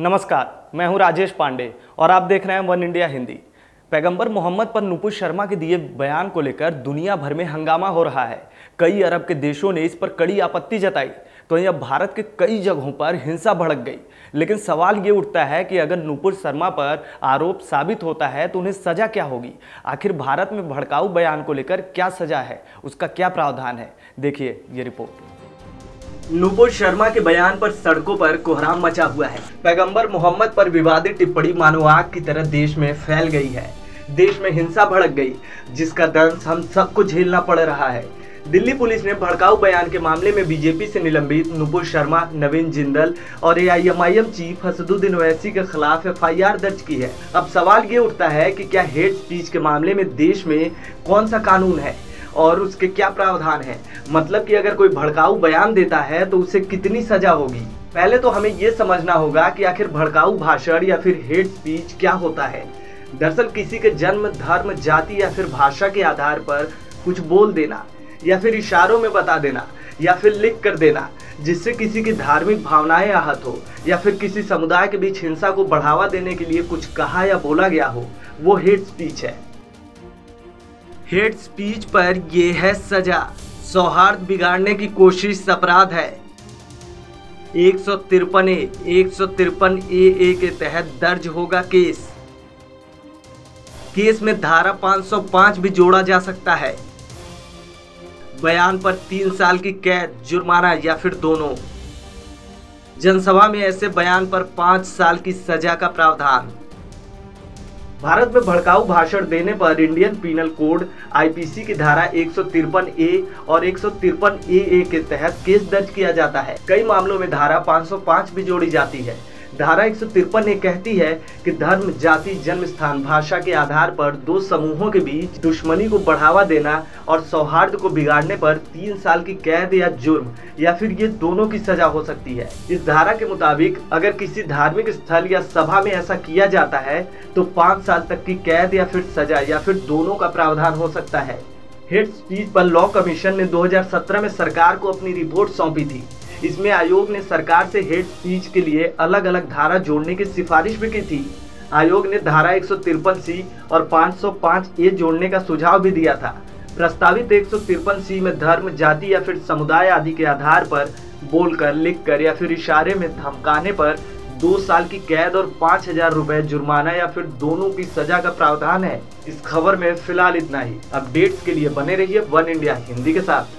नमस्कार, मैं हूं राजेश पांडे और आप देख रहे हैं वन इंडिया हिंदी। पैगंबर मोहम्मद पर नुपुर शर्मा के दिए बयान को लेकर दुनिया भर में हंगामा हो रहा है। कई अरब के देशों ने इस पर कड़ी आपत्ति जताई, तो यह भारत के कई जगहों पर हिंसा भड़क गई। लेकिन सवाल ये उठता है कि अगर नुपुर शर्मा पर आरोप साबित होता है तो उन्हें सजा क्या होगी। आखिर भारत में भड़काऊ बयान को लेकर क्या सजा है, उसका क्या प्रावधान है, देखिए ये रिपोर्ट। नुपुर शर्मा के बयान पर सड़कों पर कोहराम मचा हुआ है। पैगंबर मोहम्मद पर विवादित टिप्पणी मानो आग की तरह देश में फैल गई है। देश में हिंसा भड़क गई, जिसका दंश हम सबको झेलना पड़ रहा है। दिल्ली पुलिस ने भड़काऊ बयान के मामले में बीजेपी से निलंबित नुपुर शर्मा, नवीन जिंदल और एआईएमआईएम चीफ असदुद्दीन ओवैसी के खिलाफ एफआईआर दर्ज की है। अब सवाल ये उठता है कि क्या हेट स्पीच के मामले में देश में कौन सा कानून है और उसके क्या प्रावधान है। मतलब कि अगर कोई भड़काऊ बयान देता है तो उसे कितनी सजा होगी। पहले तो हमें यह समझना होगा कि आखिर भड़काऊ भाषण या फिर हेट स्पीच क्या होता है। दरअसल किसी के जन्म, धर्म, जाति या फिर भाषा के आधार पर कुछ बोल देना या फिर इशारों में बता देना या फिर लिख कर देना जिससे किसी की धार्मिक भावनाएं आहत हो या फिर किसी समुदाय के बीच हिंसा को बढ़ावा देने के लिए कुछ कहा या बोला गया हो, वो हेट स्पीच है। हेट स्पीच पर यह है सजा। सौहार्द बिगाड़ने की कोशिश अपराध है। 153 ए के तहत दर्ज होगा केस। केस में धारा 505 भी जोड़ा जा सकता है। बयान पर 3 साल की कैद, जुर्माना या फिर दोनों। जनसभा में ऐसे बयान पर 5 साल की सजा का प्रावधान। भारत में भड़काऊ भाषण देने पर इंडियन पीनल कोड आईपीसी की धारा 153 ए और 153 ए के तहत केस दर्ज किया जाता है। कई मामलों में धारा 505 भी जोड़ी जाती है। धारा 153 ए कहती है कि धर्म, जाति, जन्म स्थान, भाषा के आधार पर दो समूहों के बीच दुश्मनी को बढ़ावा देना और सौहार्द को बिगाड़ने पर 3 साल की कैद या जुर्म या फिर ये दोनों की सजा हो सकती है। इस धारा के मुताबिक अगर किसी धार्मिक स्थल या सभा में ऐसा किया जाता है तो 5 साल तक की कैद या फिर सजा या फिर दोनों का प्रावधान हो सकता है। हेट स्पीच पर लॉ कमीशन ने 2017 में सरकार को अपनी रिपोर्ट सौंपी थी। इसमें आयोग ने सरकार से हेट स्पीच के लिए अलग अलग धारा जोड़ने की सिफारिश भी की थी। आयोग ने धारा 153 सी और 505 ए जोड़ने का सुझाव भी दिया था। प्रस्तावित 153 सी में धर्म, जाति या फिर समुदाय आदि के आधार पर बोलकर, लिखकर या फिर इशारे में धमकाने पर 2 साल की कैद और 5,000 रुपए जुर्माना या फिर दोनों की सजा का प्रावधान है। इस खबर में फिलहाल इतना ही। अपडेट्स के लिए बने रहिए वन इंडिया हिंदी के साथ।